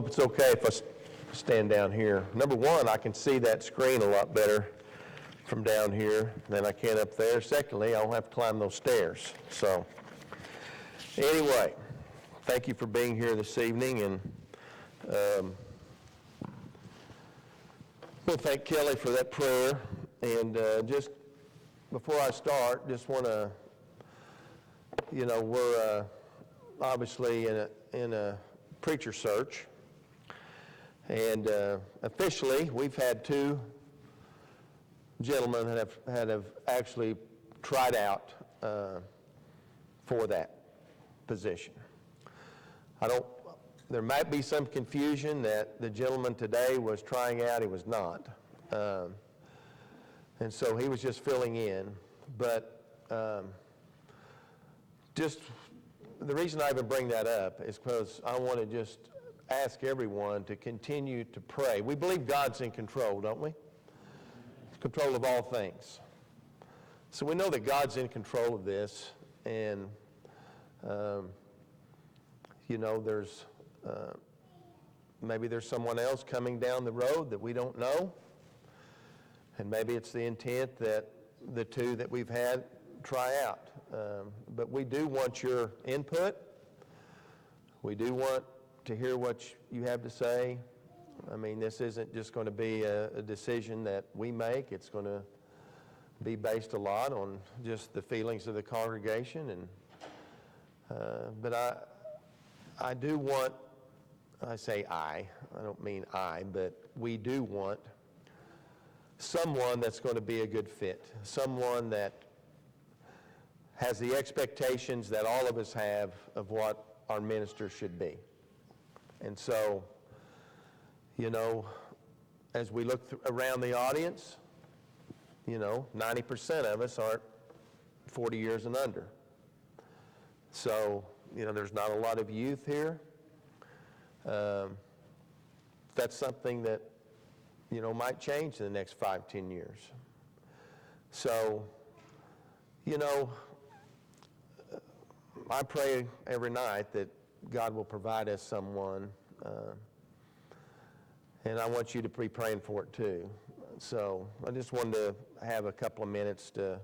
hope it's okay if I stand down here. Number one, I can see that screen a lot better from down here than I can up there. Secondly, I don't have to climb those stairs. So, anyway, thank you for being here this evening, and we'll thank Kelly for that prayer. And just before I start, just want to, we're obviously in a preacher search, and officially we've had two gentlemen that have actually tried out for that position. There might be some confusion that the gentleman today was trying out. He was not. And so he was just filling in. But just the reason I even bring that up is because I want to just ask everyone to continue to pray. We believe God's in control, don't we? Control of all things. So we know that God's in control of this, and there's maybe there's someone else coming down the road that we don't know, and maybe it's the intent that the two that we've had try out. But we do want your input. We do want to hear what you have to say. I mean, this isn't just going to be a decision that we make. It's going to be based a lot on just the feelings of the congregation. And but I do want, I say I don't mean I, but we do want someone that's going to be a good fit, someone that has the expectations that all of us have of what our minister should be. And so, as we look around the audience, 90% of us aren't 40 years and under. So, there's not a lot of youth here. That's something that, might change in the next 5-10 years. So, I pray every night that God will provide us someone, and I want you to be praying for it too. So I just wanted to have a couple of minutes to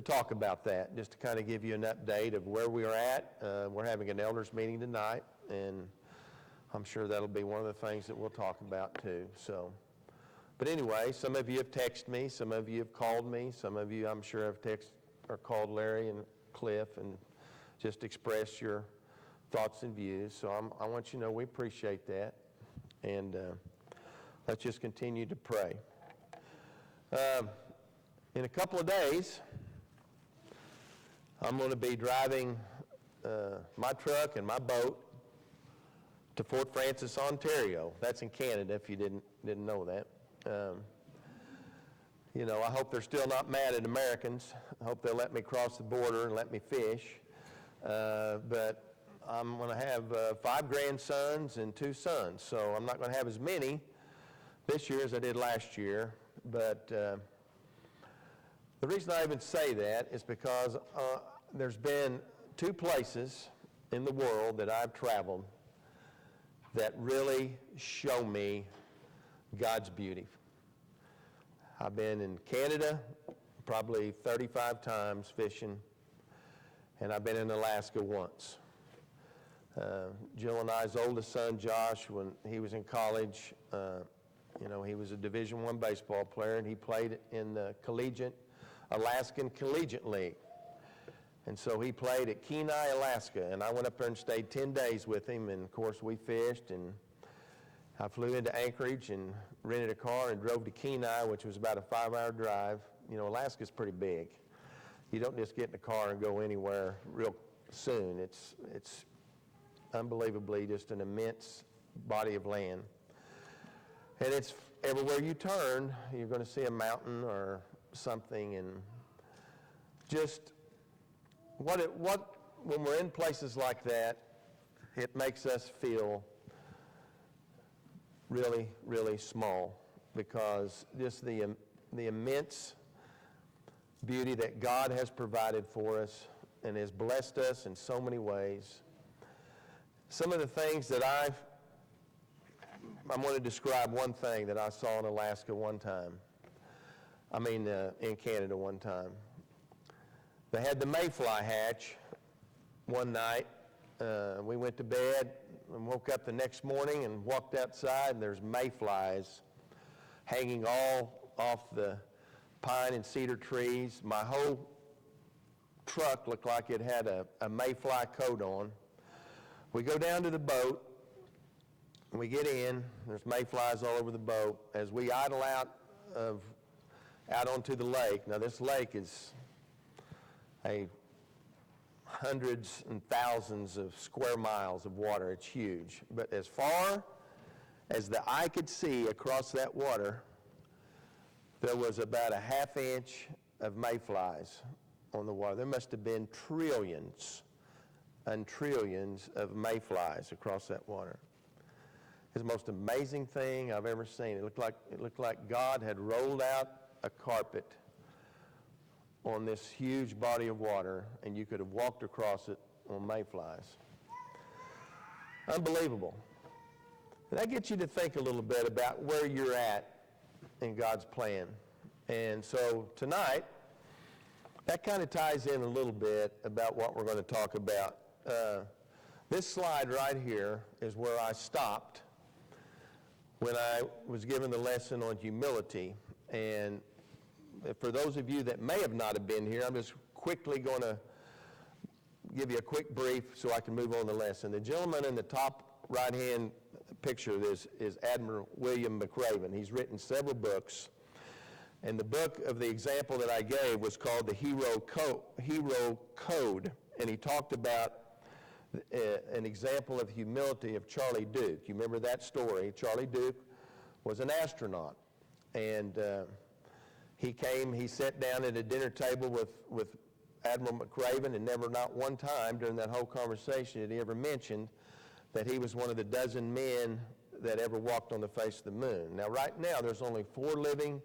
talk about that, just to kind of give you an update of where we are at. We're having an elders meeting tonight, and I'm sure that'll be one of the things that we'll talk about too. So, but anyway, some of you have texted me, some of you have called me, some of you I'm sure have texted or called Larry and Cliff and just express your thoughts and views. So I want you to know we appreciate that, and let's just continue to pray. In a couple of days, I'm going to be driving my truck and my boat to Fort Frances, Ontario. That's in Canada, if you didn't know that. I hope they're still not mad at Americans. I hope they'll let me cross the border and let me fish. But I'm going to have 5 grandsons and 2 sons, so I'm not going to have as many this year as I did last year. But the reason I even say that is because there's been 2 places in the world that I've traveled that really show me God's beauty. I've been in Canada probably 35 times fishing, and I've been in Alaska once. Jill and I's oldest son, Josh, when he was in college, he was a Division I baseball player, and he played in the Alaskan Collegiate League. And so he played at Kenai, Alaska, and I went up there and stayed 10 days with him, and of course we fished, and I flew into Anchorage and rented a car and drove to Kenai, which was about a 5-hour drive. Alaska's pretty big. You don't just get in the car and go anywhere real soon. It's unbelievably just an immense body of land. And it's everywhere you turn, you're going to see a mountain or something, and just when we're in places like that, it makes us feel really, really small, because just the immense beauty that God has provided for us and has blessed us in so many ways. Some of the things that I've I'm going to describe one thing that I saw in Alaska one time. In Canada one time. They had the mayfly hatch one night. We went to bed and woke up the next morning and walked outside, and there's mayflies hanging all off the pine and cedar trees. My whole truck looked like it had a mayfly coat on. We go down to the boat, and we get in. There's mayflies all over the boat. As we idle out onto the lake, now this lake is hundreds and thousands of square miles of water. It's huge. But as far as the eye could see across that water, there was about a half inch of mayflies on the water. There must have been trillions and trillions of mayflies across that water. It's the most amazing thing I've ever seen. It looked like God had rolled out a carpet on this huge body of water, and you could have walked across it on mayflies. Unbelievable. And that gets you to think a little bit about where you're at in God's plan. And so tonight, that kind of ties in a little bit about what we're going to talk about. This slide right here is where I stopped when I was given the lesson on humility. And for those of you that may have not have been here, I'm just quickly going to give you a quick brief so I can move on to the lesson. The gentleman in the top right-hand picture is Admiral William McRaven. He's written several books, and the book of the example that I gave was called The Hero Code, and he talked about an example of humility of Charlie Duke. You remember that story? Charlie Duke was an astronaut, and he sat down at a dinner table with Admiral McRaven, and never, not one time during that whole conversation did he ever mention that he was one of the dozen men that ever walked on the face of the moon. Now, right now, there's only 4 living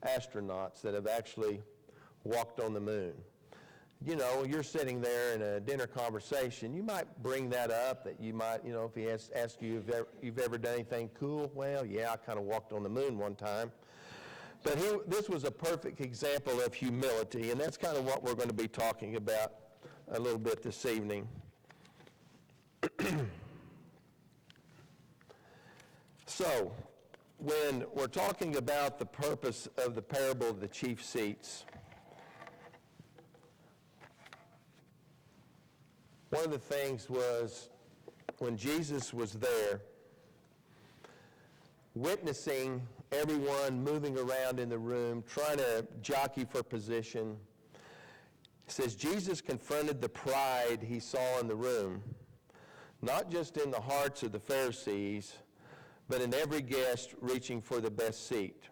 astronauts that have actually walked on the moon. You know, you're sitting there in a dinner conversation, you might bring that up, that you might, if he asks you if you've ever done anything cool, well, yeah, I kind of walked on the moon one time. But this was a perfect example of humility, and that's kind of what we're going to be talking about a little bit this evening. So, when we're talking about the purpose of the parable of the chief seats, one of the things was when Jesus was there, witnessing everyone moving around in the room, trying to jockey for position, it says Jesus confronted the pride he saw in the room, not just in the hearts of the Pharisees, but in every guest reaching for the best seat.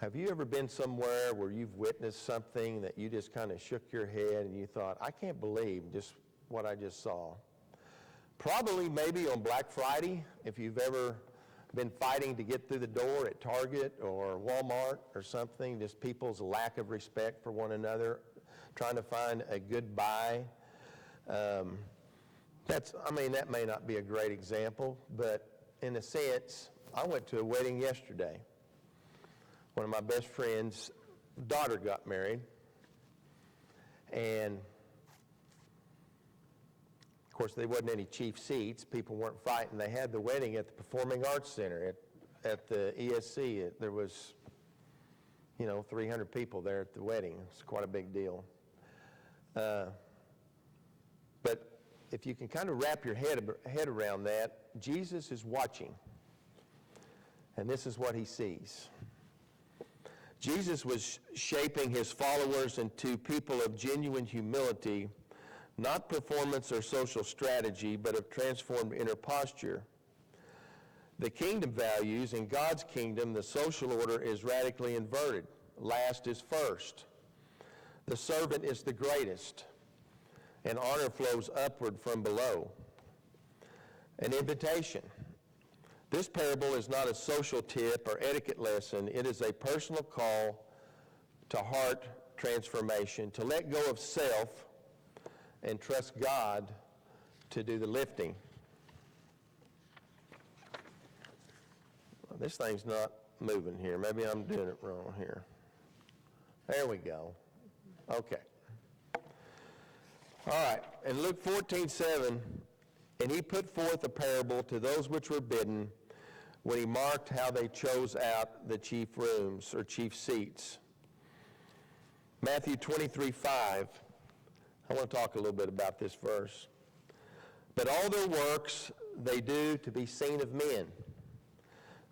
Have you ever been somewhere where you've witnessed something that you just kind of shook your head and you thought, I can't believe just what I just saw? Probably maybe on Black Friday, if you've ever been fighting to get through the door at Target or Walmart or something, just people's lack of respect for one another, trying to find a good buy. That may not be a great example, but in a sense, I went to a wedding yesterday. One of my best friend's daughter got married, and of course there wasn't any chief seats. People weren't fighting. They had the wedding at the Performing Arts Center at the ESC. There was, 300 people there at the wedding. It's quite a big deal. But if you can kind of wrap your head around that, Jesus is watching, and this is what he sees. Jesus was shaping his followers into people of genuine humility, not performance or social strategy, but of transformed inner posture. The kingdom values, in God's kingdom, the social order is radically inverted. Last is first. The servant is the greatest, and honor flows upward from below. An invitation. This parable is not a social tip or etiquette lesson. It is a personal call to heart transformation, to let go of self and trust God to do the lifting. This thing's not moving here. Maybe I'm doing it wrong here. There we go. Okay. All right. In Luke 14:7, and he put forth a parable to those which were bidden when he marked how they chose out the chief rooms or chief seats. Matthew 23:5. I want to talk a little bit about this verse. But all their works they do to be seen of men.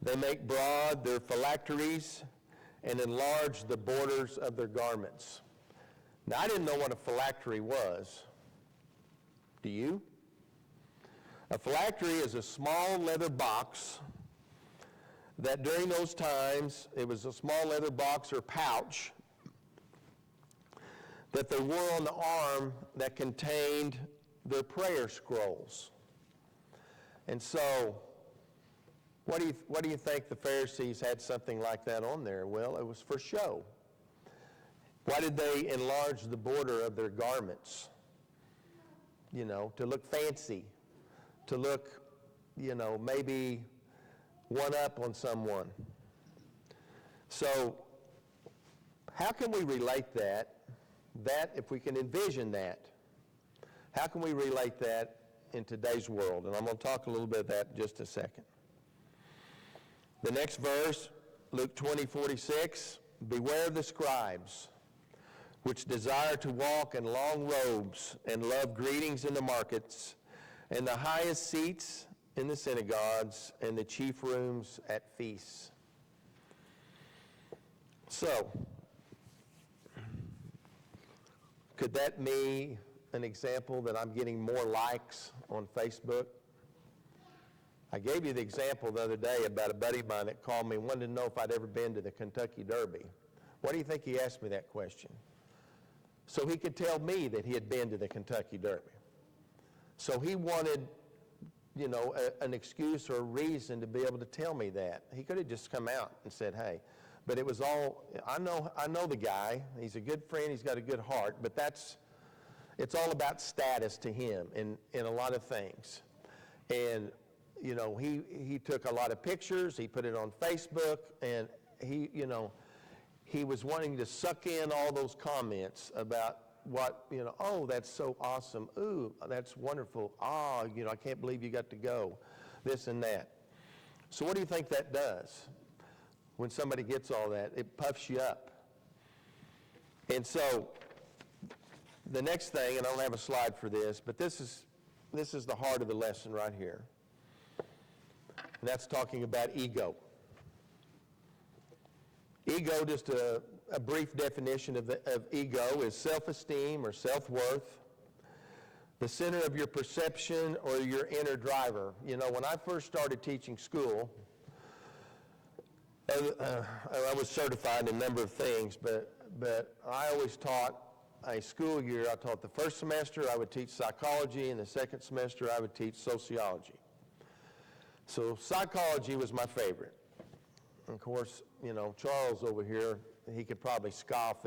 They make broad their phylacteries and enlarge the borders of their garments. Now, I didn't know what a phylactery was. Do you? A phylactery is a small leather box that during those times, it was a small leather box or pouch that they wore on the arm that contained their prayer scrolls. And so, what do you think the Pharisees had something like that on there? Well, it was for show. Why did they enlarge the border of their garments? You know, to look fancy, to look, you know, maybe one up on someone. So, how can we relate that, if we can envision that, how can we relate that in today's world? And I'm going to talk a little bit of that in just a second. The next verse, Luke 20:46, beware of the scribes, which desire to walk in long robes and love greetings in the markets and the highest seats in the synagogues and the chief rooms at feasts. So, could that be an example that I'm getting more likes on Facebook? I gave you the example the other day about a buddy of mine that called me and wanted to know if I'd ever been to the Kentucky Derby. Why do you think he asked me that question? So he could tell me that he had been to the Kentucky Derby. So he wanted, you know, an excuse or a reason to be able to tell me that. He could have just come out and said, hey. But it was all, I know the guy. He's a good friend. He's got a good heart. But it's all about status to him in a lot of things. And, you know, he took a lot of pictures. He put it on Facebook. And he was wanting to suck in all those comments about what, you know, oh, that's so awesome. Ooh, that's wonderful. Oh, you know, I can't believe you got to go. This and that. So what do you think that does? When somebody gets all that, it puffs you up. And so the next thing, and I don't have a slide for this, but this is the heart of the lesson right here. And that's talking about ego. Ego, just a brief definition of ego, is self-esteem or self-worth, the center of your perception or your inner driver. You know, when I first started teaching school, I was certified in a number of things, but I always taught a school year. I taught the first semester, I would teach psychology, and the second semester, I would teach sociology. So psychology was my favorite. And of course, you know, Charles over here, he could probably scoff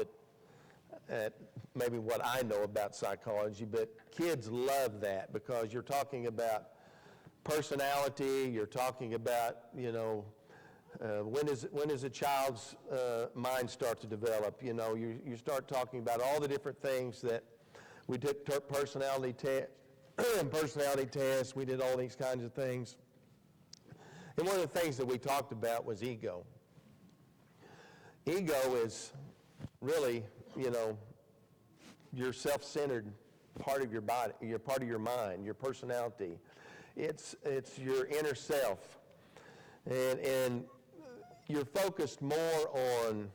at maybe what I know about psychology, but kids love that because you're talking about personality, you're talking about, you know, when does a child's mind start to develop? You know, you start talking about all the different things that we took personality tests, we did all these kinds of things. And one of the things that we talked about was ego. Ego is really, you know, your self-centered part of your body, your part of your mind, your personality. It's your inner self. And you're focused more on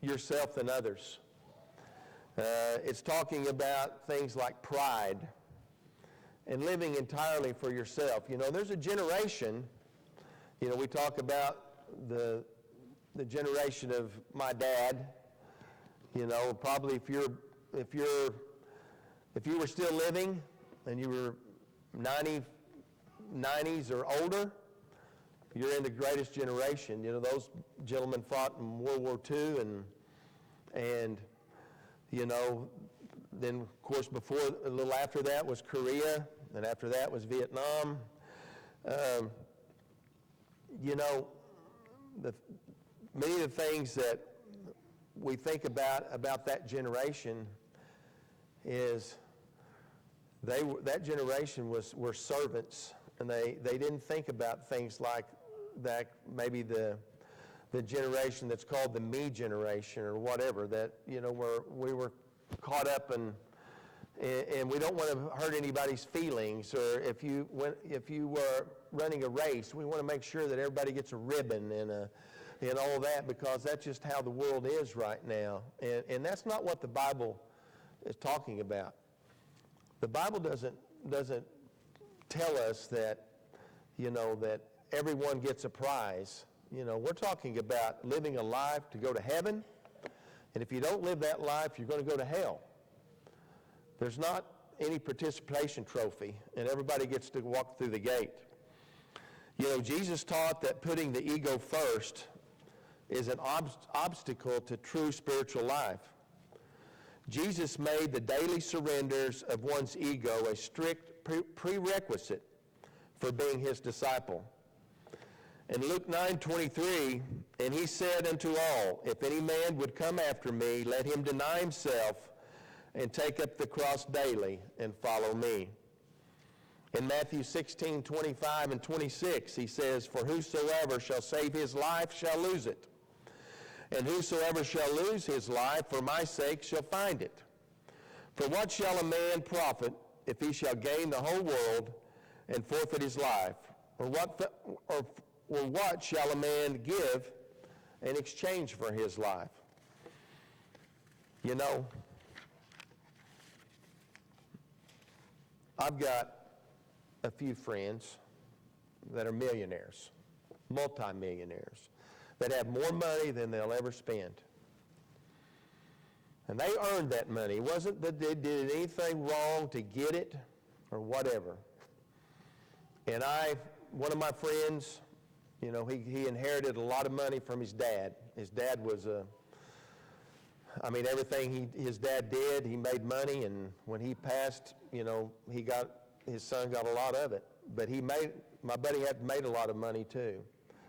yourself than others. It's talking about things like pride and living entirely for yourself. You know, there's a generation, you know, we talk about the generation of my dad. You know, probably if you were still living and you were 90s or older, you're in the greatest generation. You know, those gentlemen fought in World War II, and you know, then of course a little after that was Korea, and after that was Vietnam. You know, many of the things that we think about that generation is that generation were servants, and they didn't think about things like that. Maybe the generation that's called the me generation or whatever, that we were caught up and we don't want to hurt anybody's feelings. Or if you were running a race, we want to make sure that everybody gets a ribbon and all that, because that's just how the world is right now. And that's not what the Bible is talking about. The Bible doesn't tell us that that everyone gets a prize. We're talking about living a life to go to heaven, and if you don't live that life, you're going to go to hell. There's not any participation trophy, and everybody gets to walk through the gate. Jesus taught that putting the ego first is an obstacle to true spiritual life. Jesus made the daily surrenders of one's ego a strict prerequisite for being his disciple. In Luke 9:23, and he said unto all, if any man would come after me, let him deny himself and take up the cross daily and follow me. In Matthew 16:25 and 26, he says, for whosoever shall save his life shall lose it. And whosoever shall lose his life for my sake shall find it. For what shall a man profit if he shall gain the whole world and forfeit his life? Or what shall a man give in exchange for his life? I've got a few friends that are millionaires, multimillionaires, that have more money than they'll ever spend. And they earned that money. It wasn't that they did anything wrong to get it or whatever. And one of my friends, he inherited a lot of money from his dad. His dad was everything his dad did, he made money, and when he passed, his son got a lot of it. But my buddy had made a lot of money too.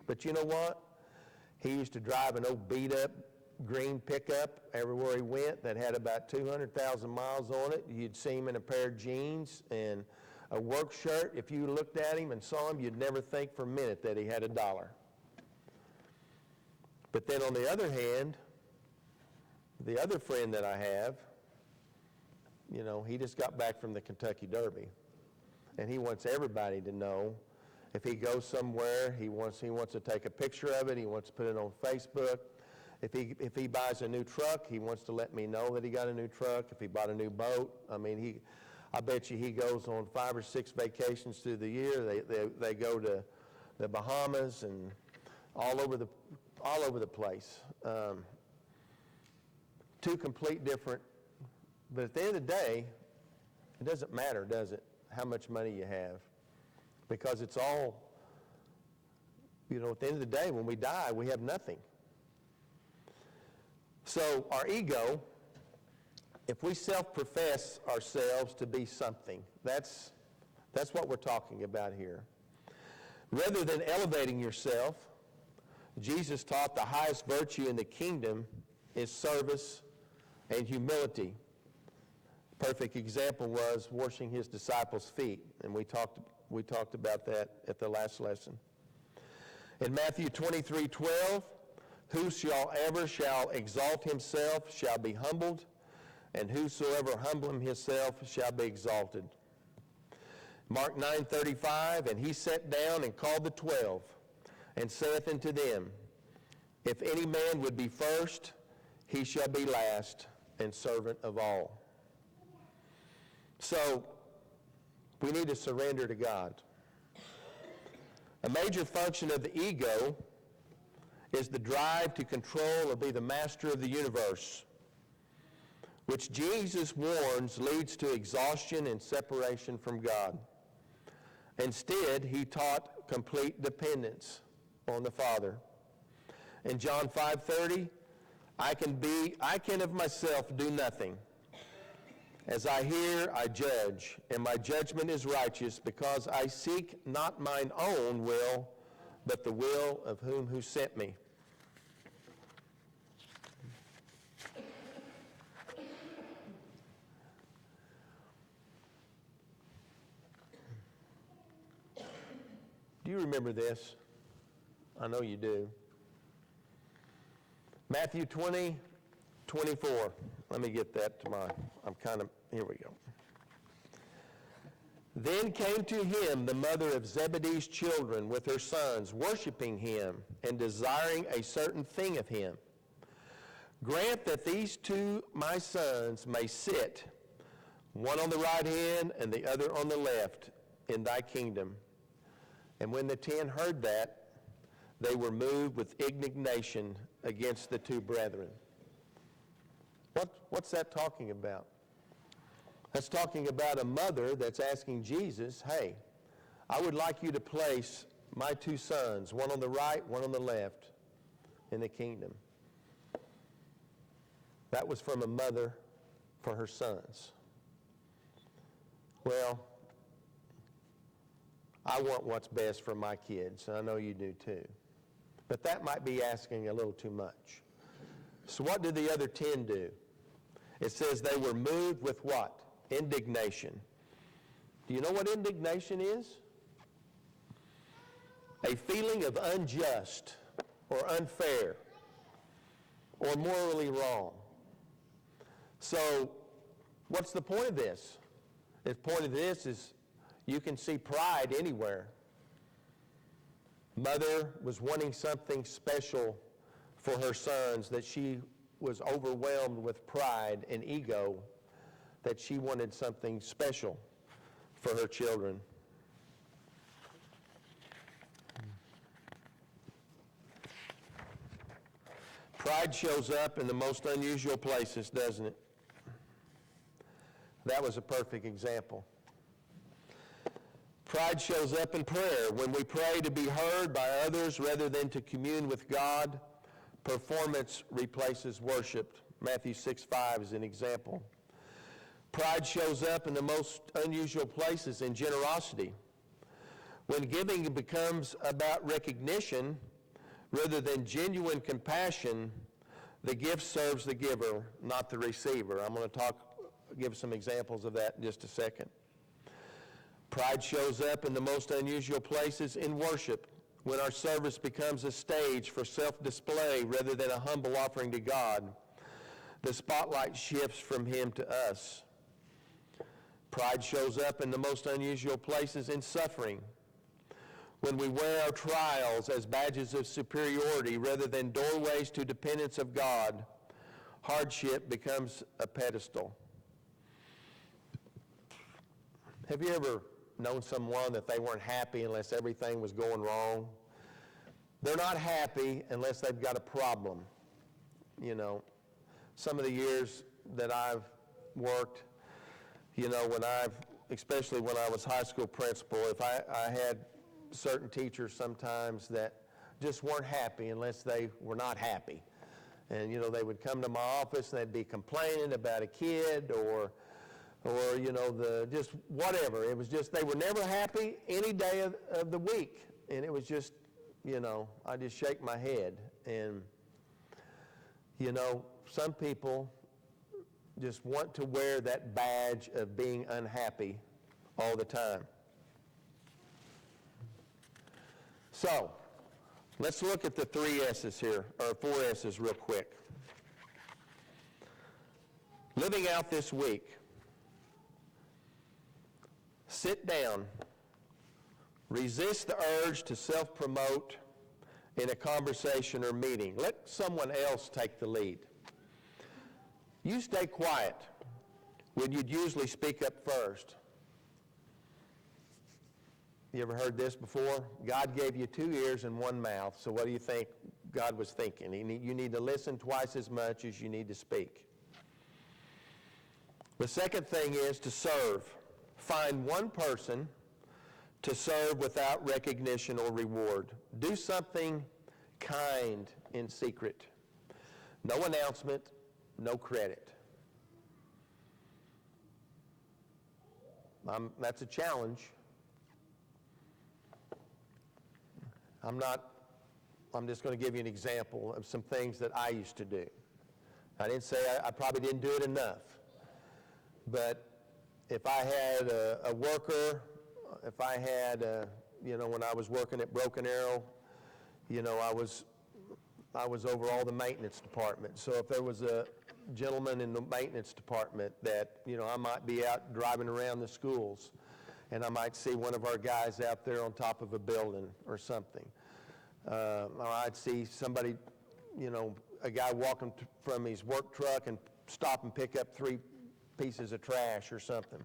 But you know what? He used to drive an old beat-up green pickup everywhere he went that had about 200,000 miles on it. You'd see him in a pair of jeans and a work shirt. If you looked at him and saw him, you'd never think for a minute that he had $1. But then on the other hand, the other friend that I have, he just got back from the Kentucky Derby. And he wants everybody to know, if he goes somewhere, he wants to take a picture of it. He wants to put it on Facebook. If he buys a new truck, he wants to let me know that he got a new truck. If he bought a new boat, I bet you he goes on 5 or 6 vacations through the year. They go to the Bahamas and all over the place. Two complete different. But at the end of the day, it doesn't matter, does it, how much money you have? Because it's all, at the end of the day, when we die, we have nothing. So our ego, if we self-profess ourselves to be something, that's what we're talking about here. Rather than elevating yourself, Jesus taught the highest virtue in the kingdom is service and humility. Perfect example was washing his disciples' feet, and we talked about that at the last lesson. In Matthew 23:12, whosoever shall exalt himself shall be humbled, and whosoever humbleth himself shall be exalted. Mark 9:35, and he sat down and called the 12, and saith unto them, if any man would be first, he shall be last and servant of all. So, we need to surrender to God. A major function of the ego is the drive to control or be the master of the universe, which Jesus warns leads to exhaustion and separation from God. Instead, he taught complete dependence on the Father. In John 5:30, I can of myself do nothing. As I hear, I judge, and my judgment is righteous, because I seek not mine own will, but the will of him who sent me. Do you remember this? I know you do. Matthew 20:24. Let me get that to here we go. Then came to him the mother of Zebedee's children with her sons, worshiping him and desiring a certain thing of him. Grant that these two my sons may sit, one on the right hand and the other on the left, in thy kingdom. And when the 10 heard that, they were moved with indignation against the two brethren. What's that talking about? That's talking about a mother that's asking Jesus, hey, I would like you to place my two sons, one on the right, one on the left, in the kingdom. That was from a mother for her sons. Well, I want what's best for my kids, and I know you do too. But that might be asking a little too much. So what did the other 10 do? It says they were moved with what? Indignation. Do you know what indignation is? A feeling of unjust or unfair or morally wrong. So what's the point of this? The point of this is you can see pride anywhere. Mother was wanting something special for her sons, that she was overwhelmed with pride and ego, that she wanted something special for her children. Pride shows up in the most unusual places, doesn't it? That was a perfect example. Pride shows up in prayer. When we pray to be heard by others rather than to commune with God, performance replaces worship. Matthew 6:5 is an example. Pride shows up in the most unusual places in generosity. When giving becomes about recognition rather than genuine compassion, the gift serves the giver, not the receiver. I'm going to give some examples of that in just a second. Pride shows up in the most unusual places in worship, when our service becomes a stage for self-display rather than a humble offering to God. The spotlight shifts from him to us. Pride shows up in the most unusual places in suffering, when we wear our trials as badges of superiority rather than doorways to dependence of God. Hardship becomes a pedestal. Have you ever known someone that they weren't happy unless everything was going wrong? They're not happy unless they've got a problem. You know, some of the years that I've worked, especially when I was high school principal, if I had certain teachers sometimes that just weren't happy unless they were not happy. And, they would come to my office and they'd be complaining about a kid or just whatever. It was just, they were never happy any day of the week. And it was just, I just shake my head. And, some people just want to wear that badge of being unhappy all the time. So, let's look at the 3 S's here, or 4 S's real quick. Living out this week. Sit down. Resist the urge to self-promote in a conversation or meeting. Let someone else take the lead. You stay quiet when you'd usually speak up first. You ever heard this before? God gave you 2 ears and 1 mouth, so what do you think God was thinking? You need to listen twice as much as you need to speak. The second thing is to serve. Find one person to serve without recognition or reward. Do something kind in secret. No announcement, no credit. That's a challenge. I'm just going to give you an example of some things that I used to do. I didn't say I probably didn't do it enough. But if I had a worker, if I had, when I was working at Broken Arrow, I was over all the maintenance department. So if there was a gentleman in the maintenance department that, I might be out driving around the schools, and I might see one of our guys out there on top of a building or something. Or I'd see somebody, a guy walking from his work truck and stop and pick up 3 pieces of trash or something.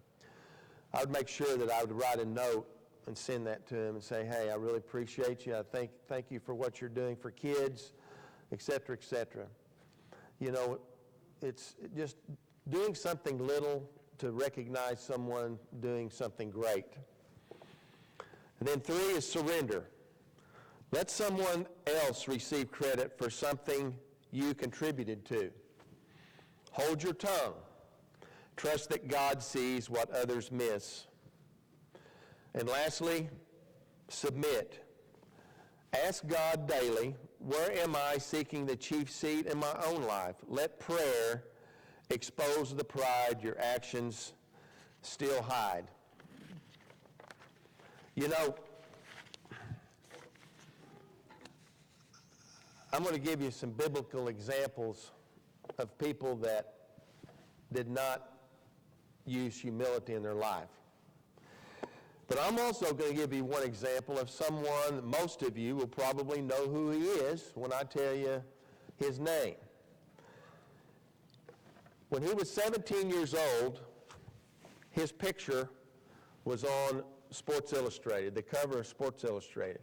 I would make sure that I would write a note and send that to him and say, hey, I really appreciate you. I thank you for what you're doing for kids, et cetera, et cetera. It's just doing something little to recognize someone doing something great. And then 3 is surrender. Let someone else receive credit for something you contributed to. Hold your tongue. Trust that God sees what others miss. And lastly, submit. Ask God daily, where am I seeking the chief seat in my own life? Let prayer expose the pride your actions still hide. I'm going to give you some biblical examples of people that did not use humility in their life. But I'm also going to give you one example of someone most of you will probably know who he is when I tell you his name. When he was 17 years old, his picture was on Sports Illustrated, the cover of Sports Illustrated.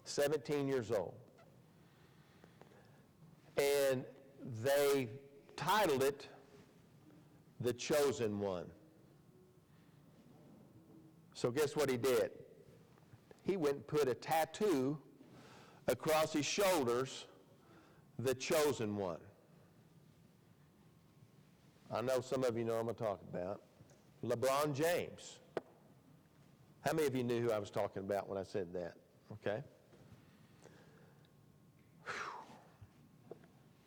17 years old. And they titled it The Chosen One. So guess what he did? He went and put a tattoo across his shoulders, The Chosen One. I know some of you know what I'm talking about. LeBron James. How many of you knew who I was talking about when I said that? Okay.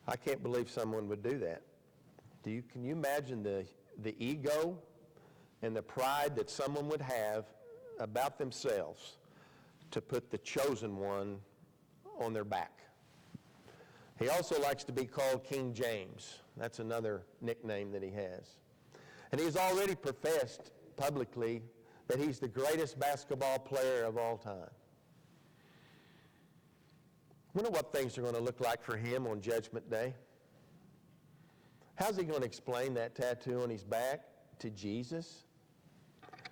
I can't believe someone would do that. Can you imagine the ego and the pride that someone would have about themselves to put the chosen one on their back? He also likes to be called King James. That's another nickname that he has. And he's already professed publicly that he's the greatest basketball player of all time. I wonder what things are going to look like for him on Judgment Day. How's he going to explain that tattoo on his back to Jesus?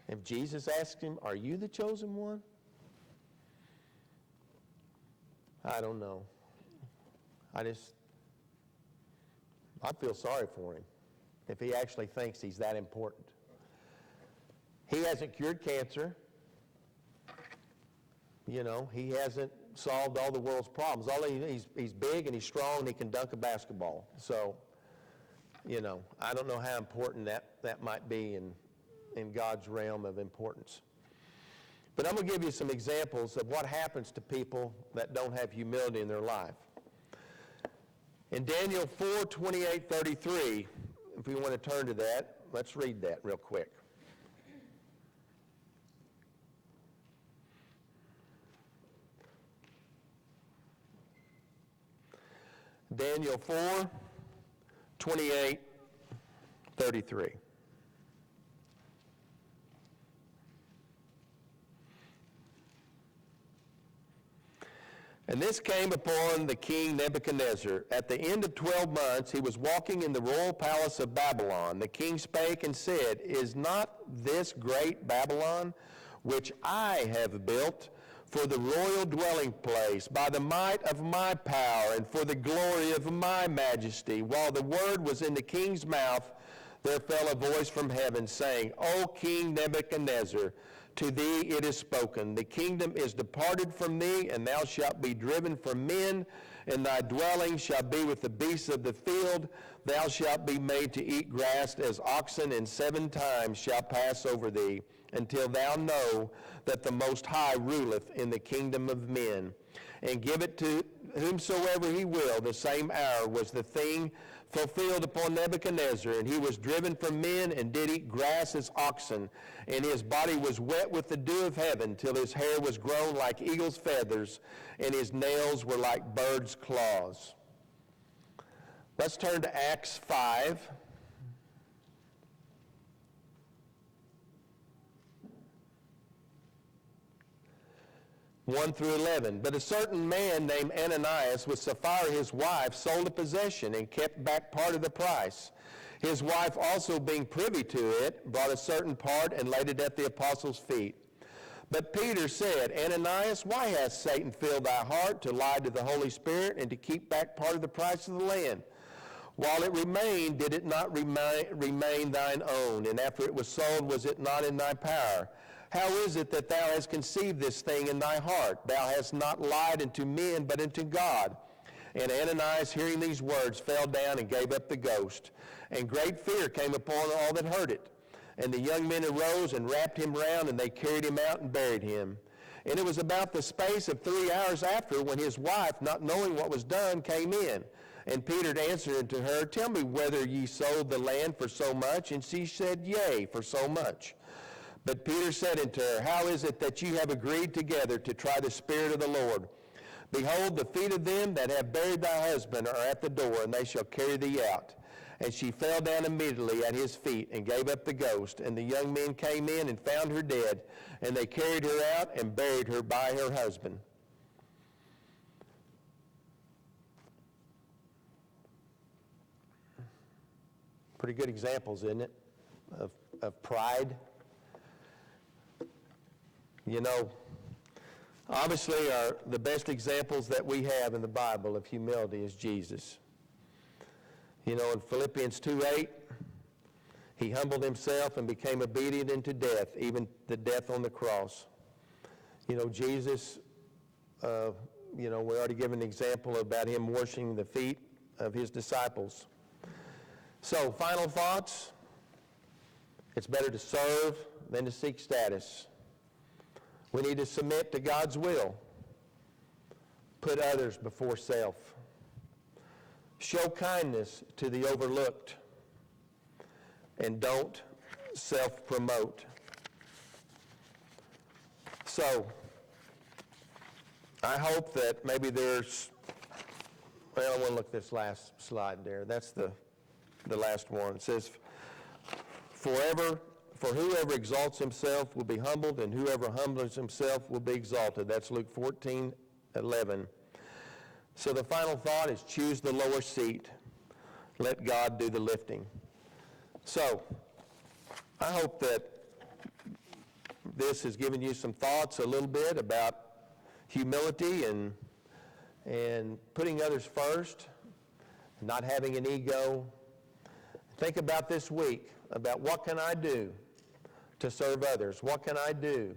If Jesus asked him, are you the chosen one? I don't know. I feel sorry for him if he actually thinks he's that important. He hasn't cured cancer. He hasn't solved all the world's problems. He's big and he's strong and he can dunk a basketball. So, I don't know how important that might be in God's realm of importance. But I'm going to give you some examples of what happens to people that don't have humility in their life. In Daniel 4:28-33, if we want to turn to that, let's read that real quick. Daniel 4:28-33. And this came upon the king Nebuchadnezzar. At the end of 12 months, he was walking in the royal palace of Babylon. The king spake and said, is not this great Babylon, which I have built for the royal dwelling place, by the might of my power and for the glory of my majesty? While the word was in the king's mouth, there fell a voice from heaven, saying, O King Nebuchadnezzar, to thee it is spoken, the kingdom is departed from thee, and thou shalt be driven from men, and thy dwelling shall be with the beasts of the field. Thou shalt be made to eat grass as oxen, and 7 times shall pass over thee, until thou know that the Most High ruleth in the kingdom of men, and give it to whomsoever he will. The same hour was the thing fulfilled upon Nebuchadnezzar, and he was driven from men and did eat grass as oxen, and his body was wet with the dew of heaven, till his hair was grown like eagle's feathers, and his nails were like birds' claws. Let's turn to Acts 5. (1 through 11). But a certain man named Ananias, with Sapphira his wife, sold a possession and kept back part of the price. His wife also, being privy to it, brought a certain part and laid it at the apostles' feet. But Peter said, Ananias, why hath Satan filled thy heart to lie to the Holy Spirit and to keep back part of the price of the land? While it remained, did it not remain thine own? And after it was sold, was it not in thy power? How is it that thou hast conceived this thing in thy heart? Thou hast not lied unto men, but unto God. And Ananias, hearing these words, fell down and gave up the ghost. And great fear came upon all that heard it. And the young men arose and wrapped him round, and they carried him out and buried him. And it was about the space of 3 hours after, when his wife, not knowing what was done, came in. And Peter answered unto her, Tell me whether ye sold the land for so much? And she said, Yea, for so much. But Peter said unto her, How is it that ye have agreed together to try the Spirit of the Lord? Behold, the feet of them that have buried thy husband are at the door, and they shall carry thee out. And she fell down immediately at his feet and gave up the ghost. And the young men came in and found her dead, and they carried her out and buried her by her husband. Pretty good examples, isn't it, of pride? You know, obviously the best examples that we have in the Bible of humility is Jesus. You know, in Philippians 2:8, he humbled himself and became obedient unto death, even the death on the cross. You know, Jesus, we already given an example about him washing the feet of his disciples. So, final thoughts. It's better to serve than to seek status. We need to submit to God's will. Put others before self. Show kindness to the overlooked. And don't self-promote. So, I hope that maybe there's, I want to look at this last slide there. That's the last one. It says, For whoever exalts himself will be humbled, and whoever humbles himself will be exalted. That's Luke 14:11. So the final thought is choose the lower seat. Let God do the lifting. So I hope that this has given you some thoughts a little bit about humility and putting others first, not having an ego. Think about this week, about what can I do to serve others? What can I do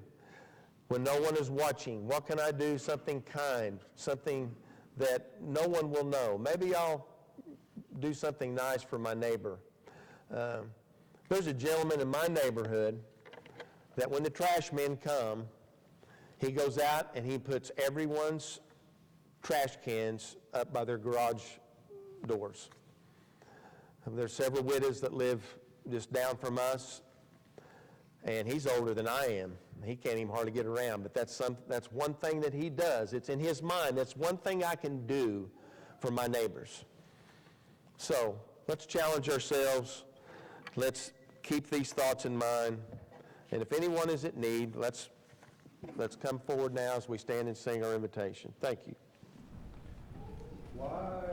when no one is watching? What can I do something kind, something that no one will know? Maybe I'll do something nice for my neighbor. There's a gentleman in my neighborhood that when the trash men come, he goes out and he puts everyone's trash cans up by their garage doors. There's several widows that live just down from us, and he's older than I am. He can't even hardly get around, but that's one thing that he does. It's in his mind. That's one thing I can do for my neighbors. So let's challenge ourselves. Let's keep these thoughts in mind. And if anyone is at need, let's come forward now as we stand and sing our invitation. Thank you. Why